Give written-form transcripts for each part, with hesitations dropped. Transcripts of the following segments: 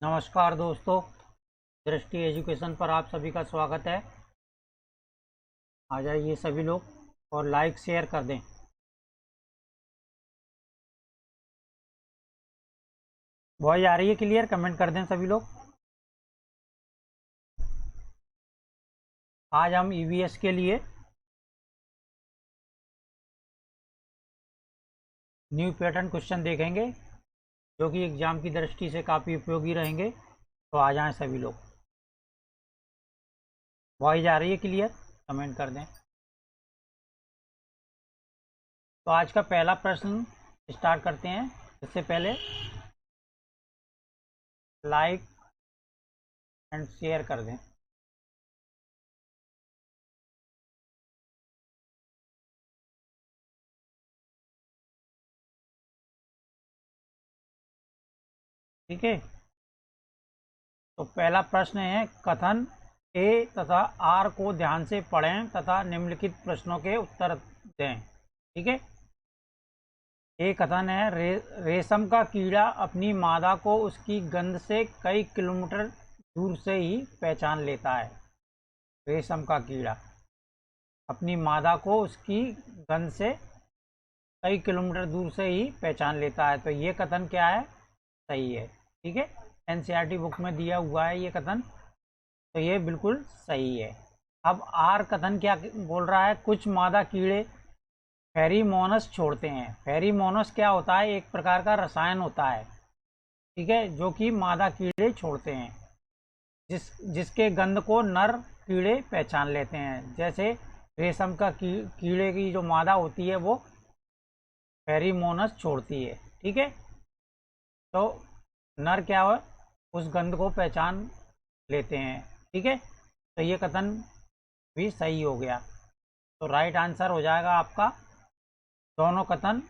नमस्कार दोस्तों, दृष्टि एजुकेशन पर आप सभी का स्वागत है। आ जाइए सभी लोग और लाइक शेयर कर दें। वॉइस आ रही है क्लियर? कमेंट कर दें सभी लोग। आज हम ईवीएस के लिए न्यू पैटर्न क्वेश्चन देखेंगे जो कि एग्जाम की दृष्टि से काफ़ी उपयोगी रहेंगे। तो आ जाएं सभी लोग। वॉइस आ रही है क्लियर? कमेंट कर दें। तो आज का पहला प्रश्न स्टार्ट करते हैं। इससे पहले लाइक एंड शेयर कर दें। ठीक है, तो पहला प्रश्न है, कथन ए तथा आर को ध्यान से पढ़ें तथा निम्नलिखित प्रश्नों के उत्तर दें। ठीक है, एक कथन है, रेशम का कीड़ा अपनी मादा को उसकी गंध से कई किलोमीटर दूर से ही पहचान लेता है। रेशम का कीड़ा अपनी मादा को उसकी गंध से कई किलोमीटर दूर से ही पहचान लेता है। तो ये कथन क्या है? सही है। ठीक है, एनसीईआरटी बुक में दिया हुआ है ये कथन, तो ये बिल्कुल सही है। अब आर कथन क्या बोल रहा है? कुछ मादा कीड़े फेरीमोनस छोड़ते हैं। फेरीमोनस क्या होता है? एक प्रकार का रसायन होता है, ठीक है, जो कि मादा कीड़े छोड़ते हैं, जिसके गंध को नर कीड़े पहचान लेते हैं। जैसे रेशम का कीड़े की जो मादा होती है वो फेरीमोनस छोड़ती है। ठीक है, तो नर क्या हो, उस गंध को पहचान लेते हैं। ठीक है, तो ये कथन भी सही हो गया। तो राइट आंसर हो जाएगा आपका, दोनों कथन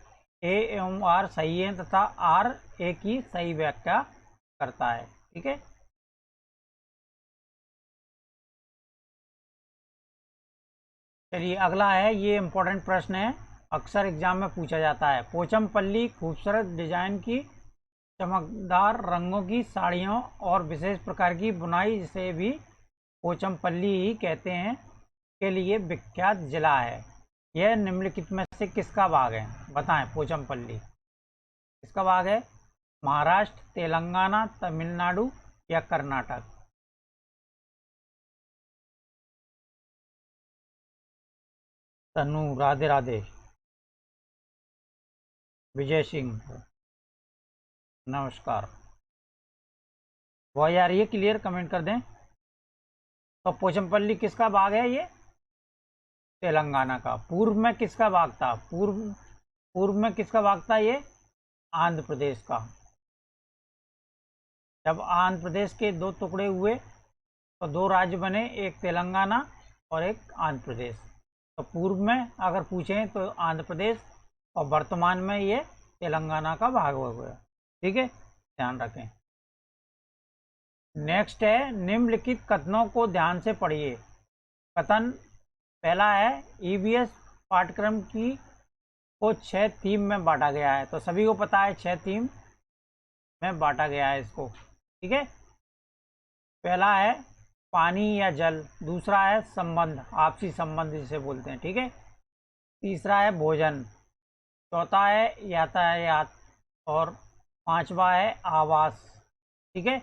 ए एवं आर सही है तथा आर ए की सही व्याख्या करता है। ठीक है, चलिए अगला है, ये इंपॉर्टेंट प्रश्न है, अक्सर एग्जाम में पूछा जाता है। पोचमपल्ली खूबसूरत डिजाइन की, चमकदार रंगों की साड़ियों और विशेष प्रकार की बुनाई, जिसे भी पोचमपल्ली ही कहते हैं, के लिए विख्यात जिला है। यह निम्नलिखित में से किसका भाग है? बताएं। पोचमपल्ली किसका भाग है? महाराष्ट्र, तेलंगाना, तमिलनाडु या कर्नाटक? तनु, राधे राधे। विजय सिंह, नमस्कार। वॉइस आ रही है क्लियर? कमेंट कर दें। तो पोचमपल्ली किसका भाग है? ये तेलंगाना का। पूर्व में किसका भाग था? पूर्व में किसका भाग था? ये आंध्र प्रदेश का। जब आंध्र प्रदेश के दो टुकड़े हुए तो दो राज्य बने, एक तेलंगाना और एक आंध्र प्रदेश। तो पूर्व में अगर पूछें तो आंध्र प्रदेश, और वर्तमान में ये तेलंगाना का भाग हो गया। ठीक है, ध्यान रखें। नेक्स्ट है, निम्नलिखित कथनों को ध्यान से पढ़िए। कथन पहला है, ईवीएस पाठ्यक्रम की को 6 थीम में बांटा गया है। तो सभी को पता है 6 थीम में बांटा गया है इसको। ठीक है, पहला है पानी या जल, दूसरा है संबंध, आपसी संबंध जिसे बोलते हैं। ठीक है, तीसरा है भोजन, चौथा है यातायात, और पांचवा है आवास। ठीक है,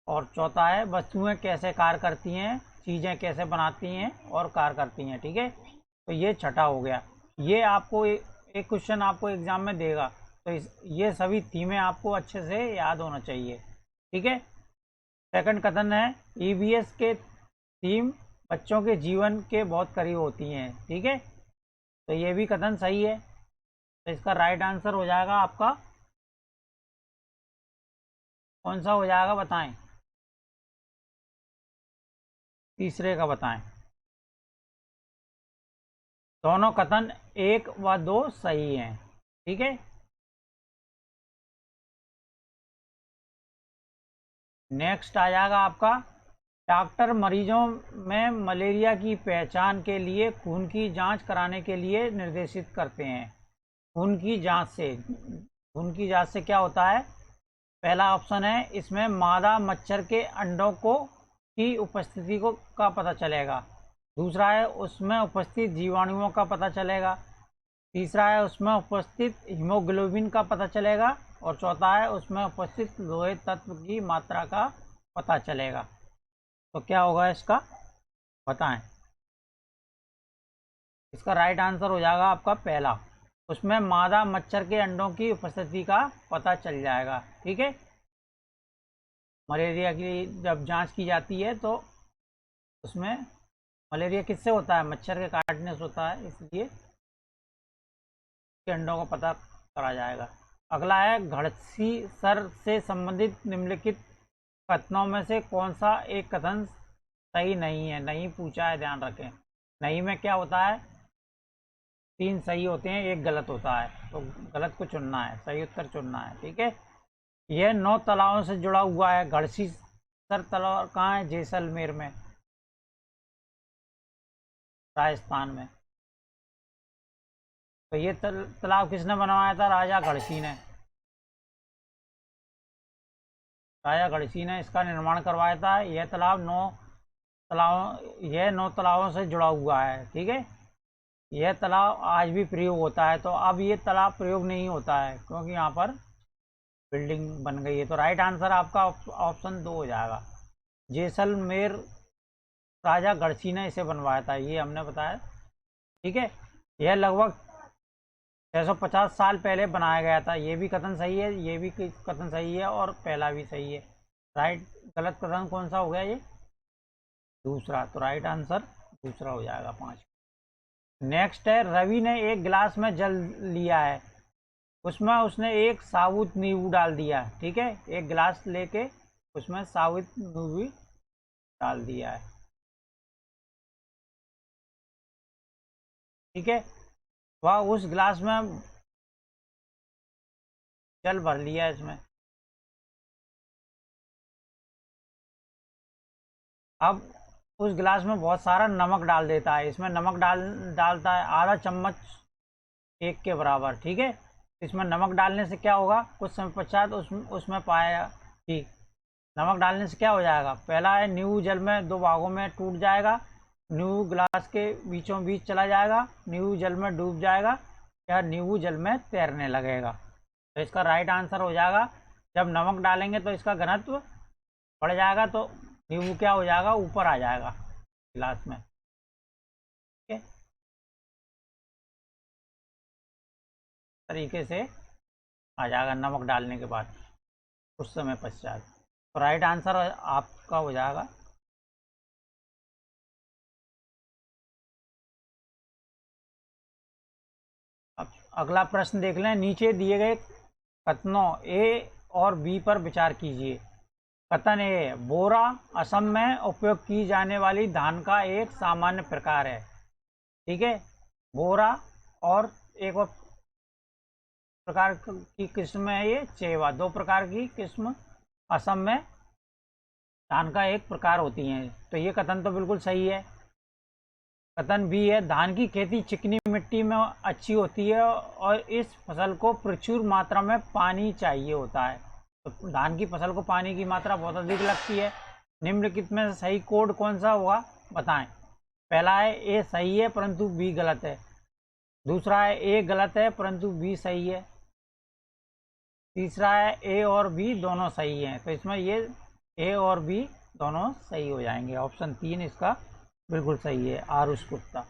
और चौथा है वस्तुएं कैसे कार्य करती हैं, चीज़ें कैसे बनाती हैं और कार्य करती हैं। ठीक है, तो ये छठा हो गया। ये आपको एक क्वेश्चन आपको एग्जाम में देगा, तो ये सभी थीमें आपको अच्छे से याद होना चाहिए। ठीक है, सेकंड कथन है, ईवीएस के थीम बच्चों के जीवन के बहुत करीब होती हैं। ठीक है, तो ये भी कथन सही है। तो इसका राइट आंसर हो जाएगा आपका, कौन सा हो जाएगा बताएं? तीसरे का बताएं। दोनों कथन 1 व 2 सही हैं। ठीक है, नेक्स्ट आ जाएगा आपका, डॉक्टर मरीजों में मलेरिया की पहचान के लिए खून की जांच कराने के लिए निर्देशित करते हैं। खून की जांच से क्या होता है? पहला ऑप्शन है इसमें मादा मच्छर के अंडों को की उपस्थिति को का पता चलेगा। दूसरा है उसमें उपस्थित जीवाणुओं का पता चलेगा। तीसरा है उसमें उपस्थित हीमोग्लोबिन का पता चलेगा। और चौथा है उसमें उपस्थित लोहे तत्व की मात्रा का पता चलेगा। तो क्या होगा इसका, बताएं। इसका राइट आंसर हो जाएगा आपका पहला, उसमें मादा मच्छर के अंडों की उपस्थिति का पता चल जाएगा। ठीक है, मलेरिया की जब जांच की जाती है तो उसमें मलेरिया किससे होता है, मच्छर के काटने से होता है, इसलिए के अंडों का पता करा जाएगा। अगला है घड़सी सर से संबंधित निम्नलिखित कथनों में से कौन सा एक कथन सही नहीं है। नहीं पूछा है, ध्यान रखें। नहीं में क्या होता है, 3 सही होते हैं, 1 गलत होता है, तो गलत को चुनना है, सही उत्तर चुनना है। ठीक है, यह 9 तालाबों से जुड़ा हुआ है। घड़सी सर तालाब कहाँ है, जैसलमेर में, राजस्थान में। तो ये तालाब किसने बनवाया था, राजा घड़सी ने। राजा घड़सी ने इसका निर्माण करवाया था। यह तालाब 9 तालाबों से जुड़ा हुआ है। ठीक है, यह तालाब आज भी प्रयोग होता है। तो अब ये तालाब प्रयोग नहीं होता है क्योंकि यहाँ पर बिल्डिंग बन गई है। तो राइट आंसर आपका ऑप्शन 2 हो जाएगा। जैसलमेर राजा घड़सी ने इसे बनवाया था, ये हमने बताया। ठीक है, यह लगभग 650 साल पहले बनाया गया था। ये भी कथन सही है, ये भी कथन सही है, और पहला भी सही है। राइट, गलत कथन कौन सा हो गया, ये दूसरा। तो राइट आंसर दूसरा हो जाएगा 5। नेक्स्ट है, रवि ने एक गिलास में जल लिया है, उसमें उसने एक साबुत नींबू डाल दिया। ठीक है, एक गिलास लेके उसमें साबुत नींबू डाल दिया है। ठीक है, वह उस गिलास में जल भर लिया है इसमें। अब उस गिलास में बहुत सारा नमक डाल देता है, इसमें नमक डालता है आधा चम्मच, 1 के बराबर। ठीक है, इसमें नमक डालने से क्या होगा, कुछ समय पश्चात उसमें पाया कि नमक डालने से क्या हो जाएगा। पहला है नींबू जल में 2 भागों में टूट जाएगा, नींबू गिलास के बीचों बीच चला जाएगा, नींबू जल में डूब जाएगा, या नींबू जल में तैरने लगेगा। तो इसका राइट आंसर हो जाएगा, जब नमक डालेंगे तो इसका घनत्व बढ़ जाएगा, तो नींबू क्या हो जाएगा, ऊपर आ जाएगा गिलास में। ठीक है, तरीके से आ जाएगा नमक डालने के बाद कुछ समय पश्चात। तो राइट आंसर आपका हो जाएगा। अब अगला प्रश्न देख लें। नीचे दिए गए कथनों ए और बी पर विचार कीजिए। कथन ए, बोरा असम में उपयोग की जाने वाली धान का एक सामान्य प्रकार है। ठीक है, बोरा और एक और प्रकार की किस्म है ये चेवा, 2 प्रकार की किस्म असम में धान का एक प्रकार होती हैं। तो ये कथन तो बिल्कुल सही है। कथन बी है, धान की खेती चिकनी मिट्टी में अच्छी होती है और इस फसल को प्रचुर मात्रा में पानी चाहिए होता है। तो धान की फसल को पानी की मात्रा बहुत अधिक लगती है। निम्नलिखित में सही कोड कौन सा होगा, बताएं। पहला है ए सही है परंतु बी गलत है। दूसरा है ए गलत है परंतु बी सही है। तीसरा है ए और बी दोनों सही हैं। तो इसमें ये ए और बी दोनों सही हो जाएंगे। ऑप्शन 3 इसका बिल्कुल सही है, आरुष गुप्ता।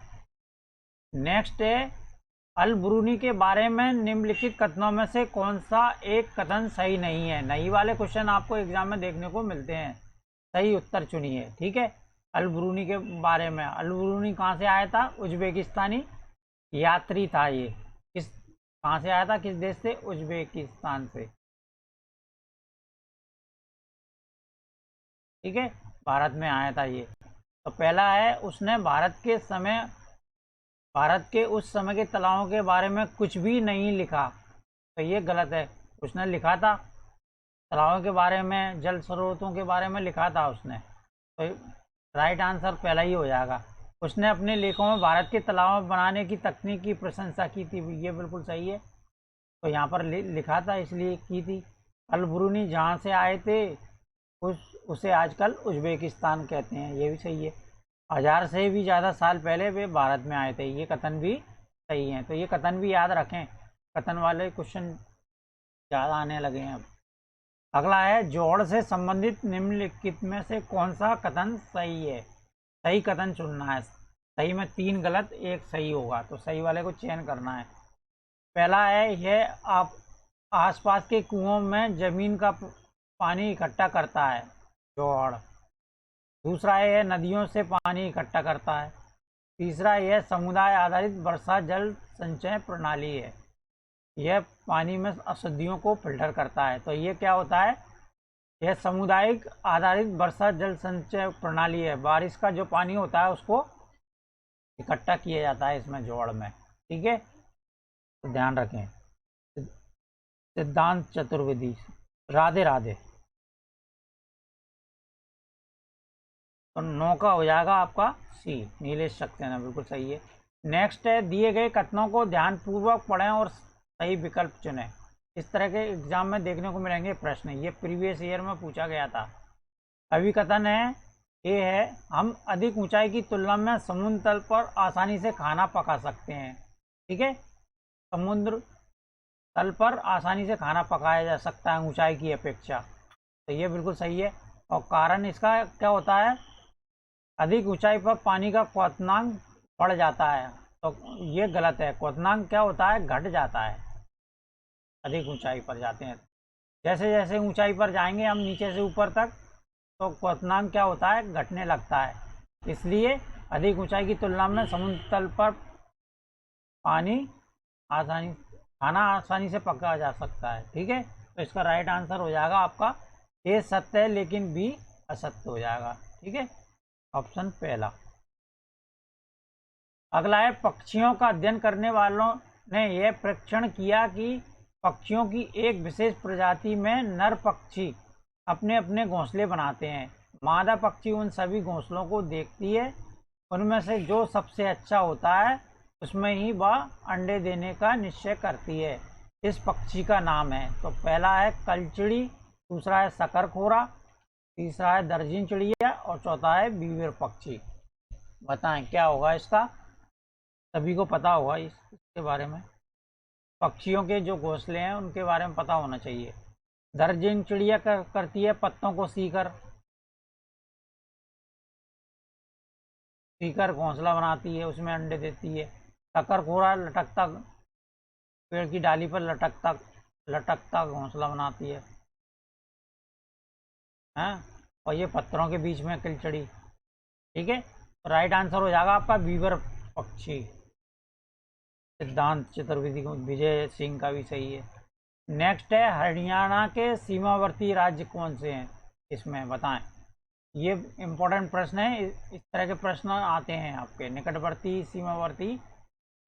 नेक्स्ट है, अल ब्रूनी के बारे में निम्नलिखित कथनों में से कौन सा एक कथन सही नहीं है। नहीं वाले क्वेश्चन आपको एग्जाम में देखने को मिलते हैं, सही उत्तर चुनिए। ठीक है, अल ब्रूनी के बारे में, अल ब्रूनी कहाँ से आया था, उज्बेकिस्तानी यात्री था। ये कहाँ से आया था, किस देश से, उज्बेकिस्तान से। ठीक है, भारत में आया था ये। तो पहला है, उसने भारत के उस समय के तालाबों के बारे में कुछ भी नहीं लिखा। तो ये गलत है, उसने लिखा था, तालाबों के बारे में, जल स्रोतों के बारे में लिखा था उसने। तो राइट आंसर पहला ही हो जाएगा। उसने अपने लेखों में भारत के तालाब बनाने की तकनीक की प्रशंसा की थी, ये बिल्कुल सही है। तो यहाँ पर लिखा था इसलिए की थी। अल-ब्रूनी जहाँ से आए थे उसे आजकल उज्बेकिस्तान कहते हैं, ये भी सही है। 1000 से भी ज़्यादा साल पहले वे भारत में आए थे, ये कथन भी सही है। तो ये कथन भी याद रखें, कथन वाले क्वेश्चन ज़्यादा आने लगे हैं अब। अगला है, जोड़ से संबंधित निम्नलिखित में से कौन सा कथन सही है। सही कथन चुनना है, सही में 3 गलत 1 सही होगा, तो सही वाले को चयन करना है। पहला है, यह आप आसपास के कुओं में जमीन का पानी इकट्ठा करता है, जोड़। दूसरा है, यह नदियों से पानी इकट्ठा करता है। तीसरा, यह समुदाय आधारित वर्षा जल संचय प्रणाली है, यह पानी में अशुद्धियों को फिल्टर करता है। तो ये क्या होता है, यह सामुदायिक आधारित वर्षा जल संचय प्रणाली है, बारिश का जो पानी होता है उसको इकट्ठा किया जाता है इसमें, जोड़ में। ठीक है, तो ध्यान रखें। सिद्धांत चतुर्वेदी। राधे राधे। तो 9 का हो जाएगा आपका सी, नीलेश सक्सेना, बिल्कुल सही है। नेक्स्ट है, दिए गए कथनों को ध्यानपूर्वक पढ़ें और सही विकल्प चुनें। इस तरह के एग्जाम में देखने को मिलेंगे प्रश्न, ये प्रीवियस ईयर में पूछा गया था। अभी कथन है, ये है, हम अधिक ऊंचाई की तुलना में समुद्र तल पर आसानी से खाना पका सकते हैं। ठीक है, समुद्र तल पर आसानी से खाना पकाया जा सकता है ऊंचाई की अपेक्षा, तो ये बिल्कुल सही है। और कारण इसका क्या होता है, अधिक ऊंचाई पर पानी का क्वथनांक बढ़ जाता है, तो ये गलत है। क्वथनांक क्या होता है, घट जाता है अधिक ऊंचाई पर जाते हैं। जैसे जैसे ऊंचाई पर जाएंगे हम नीचे से ऊपर तक, तो क्वथनांक क्या होता है, घटने लगता है। इसलिए अधिक ऊंचाई की तुलना में समुद्र तल पर पानी खाना आसानी से पकाया जा सकता है। ठीक है, तो इसका राइट आंसर हो जाएगा आपका ए सत्य है लेकिन बी असत्य हो जाएगा। ठीक है, ऑप्शन पहला। अगला है, पक्षियों का अध्ययन करने वालों ने यह परीक्षण किया कि पक्षियों की एक विशेष प्रजाति में नर पक्षी अपने अपने घोंसले बनाते हैं। मादा पक्षी उन सभी घोंसलों को देखती है, उनमें से जो सबसे अच्छा होता है उसमें ही वह अंडे देने का निश्चय करती है। इस पक्षी का नाम है, तो पहला है कलचिड़ी, दूसरा है शकरखोरा, तीसरा है दर्जन चिड़िया और चौथा है बीवर पक्षी। बताएं क्या होगा इसका, सभी को पता होगा इसके बारे में, पक्षियों के जो घोंसले हैं उनके बारे में पता होना चाहिए। दर्जन चिड़िया करती है पत्तों को सीकर घोंसला बनाती है, उसमें अंडे देती है। शकरखोरा लटकता पेड़ की डाली पर लटकता घोंसला बनाती है, हैं? और ये पत्थरों के बीच में किलचड़ी। ठीक है, तो राइट आंसर हो जाएगा आपका बीवर पक्षी। सिद्धांत चतुर्वेदी को विजय सिंह का भी सही है। नेक्स्ट है, हरियाणा के सीमावर्ती राज्य कौन से हैं, इसमें बताएं। ये इंपॉर्टेंट प्रश्न है, इस तरह के प्रश्न आते हैं आपके, निकटवर्ती सीमावर्ती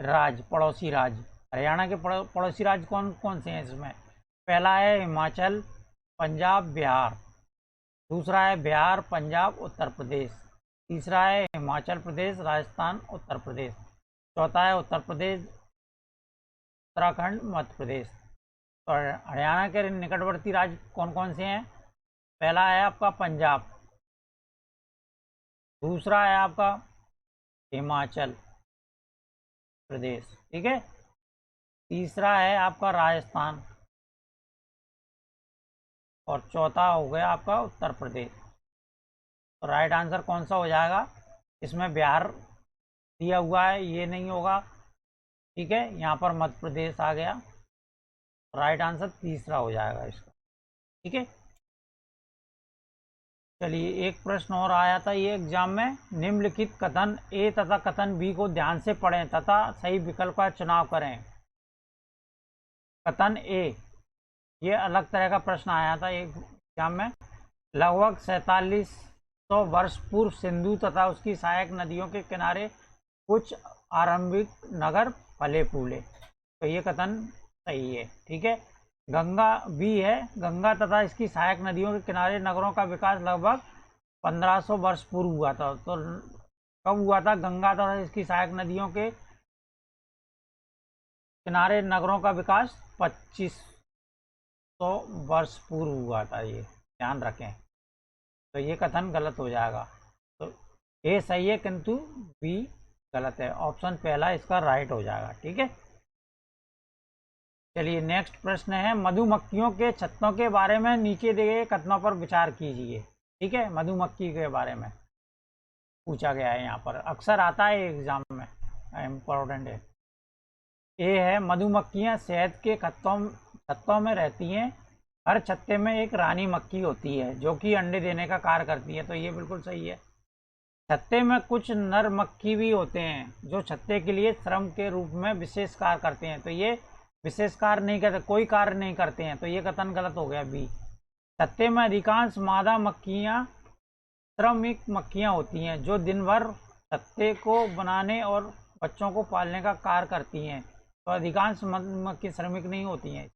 राज्य, पड़ोसी राज्य। हरियाणा के पड़ोसी राज्य कौन कौन से हैं इसमें, पहला है हिमाचल, पंजाब, बिहार। दूसरा है बिहार, पंजाब, उत्तर प्रदेश। तीसरा है हिमाचल प्रदेश, राजस्थान, उत्तर प्रदेश। चौथा है उत्तर प्रदेश, उत्तराखंड, मध्य प्रदेश। तो हरियाणा के निकटवर्ती राज्य कौन कौन से हैं, पहला है आपका पंजाब, दूसरा है आपका हिमाचल प्रदेश, ठीक है, तीसरा है आपका राजस्थान और चौथा हो गया आपका उत्तर प्रदेश। तो राइट आंसर कौन सा हो जाएगा, इसमें बिहार दिया हुआ है, ये नहीं होगा। ठीक है, यहाँ पर मध्य प्रदेश आ गया, राइट आंसर तीसरा हो जाएगा इसका। ठीक है, चलिए एक प्रश्न और आया था ये एग्जाम में, निम्नलिखित कथन ए तथा कथन बी को ध्यान से पढ़ें तथा सही विकल्प का चुनाव करें। कथन ए, ये अलग तरह का प्रश्न आया था एक एग्जाम में। लगभग 4700 वर्ष पूर्व सिंधु तथा उसकी सहायक नदियों के किनारे कुछ आरंभिक नगर फले फूले, तो ये कथन सही है। ठीक है, गंगा बी है, गंगा तथा इसकी सहायक नदियों के किनारे नगरों का विकास लगभग 1500 वर्ष पूर्व हुआ था। तो कब हुआ था, गंगा तथा इसकी सहायक नदियों के किनारे नगरों का विकास वर्ष पूर्व हुआ था, ये ध्यान रखें। तो ये कथन गलत हो जाएगा। तो ए सही है किंतु बी गलत है। ऑप्शन पहला इसका राइट हो जाएगा। ठीक है, चलिए नेक्स्ट प्रश्न है, मधुमक्खियों के छत्तों के बारे में नीचे दिए गए कथनों पर विचार कीजिए। ठीक है, मधुमक्खी के बारे में पूछा गया है, यहाँ पर अक्सर आता है एग्जाम में, इम्पोर्टेंट है। ए है, मधुमक्खियाँ शहद के छत्तों में रहती हैं। हर छत्ते में एक रानी मक्खी होती है जो कि अंडे देने का कार्य करती है। तो ये बिल्कुल सही है। छत्ते में कुछ नर मक्खी भी होते हैं जो छत्ते के लिए श्रम के रूप में विशेष कार्य करते हैं। तो ये विशेष कार्य नहीं करते, कोई कार्य नहीं करते हैं। तो ये कथन गलत हो गया बी। छत्ते में अधिकांश मादा मक्खियाँ श्रमिक मक्खियाँ होती हैं जो दिन भर छत्ते को बनाने और बच्चों को पालने का कार्य करती हैं। तो अधिकांश मक्खी श्रमिक नहीं होती हैं,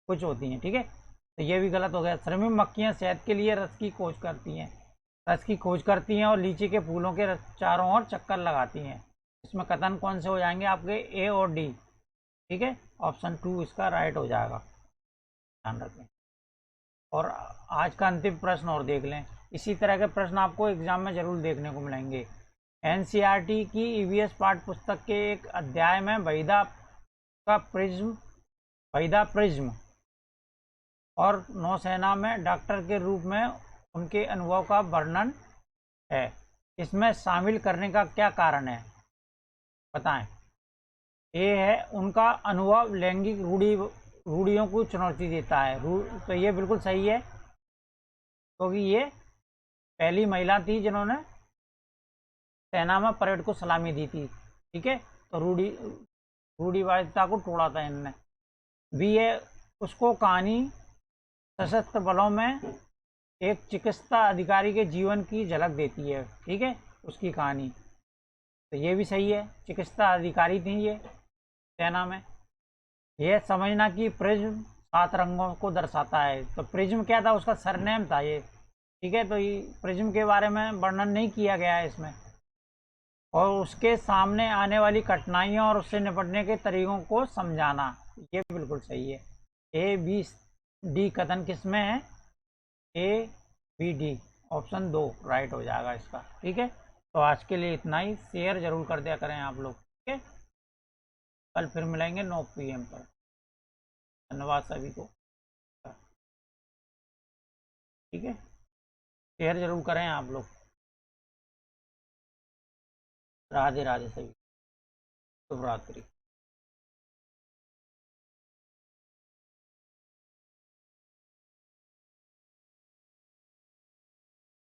कुछ होती हैं। ठीक है, तो ये भी गलत हो गया। श्रमिक मक्खियाँ शहद के लिए रस की खोज करती हैं और लीची के फूलों के चारों ओर चक्कर लगाती हैं। इसमें कथन कौन से हो जाएंगे आपके, ए और डी। ठीक है, ऑप्शन 2 इसका राइट हो जाएगा, ध्यान रखें। और आज का अंतिम प्रश्न और देख लें। इसी तरह के प्रश्न आपको एग्जाम में जरूर देखने को मिलेंगे। एनसीईआरटी की ईवीएस पाठ्य पुस्तक के एक अध्याय में वहीदा प्रिज्म और नौसेना में डॉक्टर के रूप में उनके अनुभव का वर्णन है। इसमें शामिल करने का क्या कारण है, बताएं। ए है, उनका अनुभव लैंगिक रूढ़ियों को चुनौती देता है। तो ये बिल्कुल सही है, क्योंकि ये पहली महिला थी जिन्होंने सेना में परेड को सलामी दी थी। ठीक है, तो रूढ़िवादिता को तोड़ा था इन्होंने। बी है, उसको कहानी सशस्त्र बलों में एक चिकित्सा अधिकारी के जीवन की झलक देती है। ठीक है, उसकी कहानी, तो ये भी सही है, चिकित्सा अधिकारी थी ये सेना में। यह समझना कि प्रिज्म 7 रंगों को दर्शाता है। तो प्रिज्म क्या था, उसका सरनेम था ये। ठीक है, तो ये प्रिज्म के बारे में वर्णन नहीं किया गया है इसमें। और उसके सामने आने वाली कठिनाइयों और उससे निपटने के तरीकों को समझाना, ये बिल्कुल सही है। ए बी डी कथन किस में है, A B D, option 2 right हो जाएगा इसका। ठीक है, तो आज के लिए इतना ही। शेयर जरूर कर दिया करें आप लोग। ठीक है, कल फिर मिलेंगे 9 PM पर। धन्यवाद सभी को। ठीक है, शेयर जरूर करें आप लोग। राधे राधे सभी, शुभ रात्रि।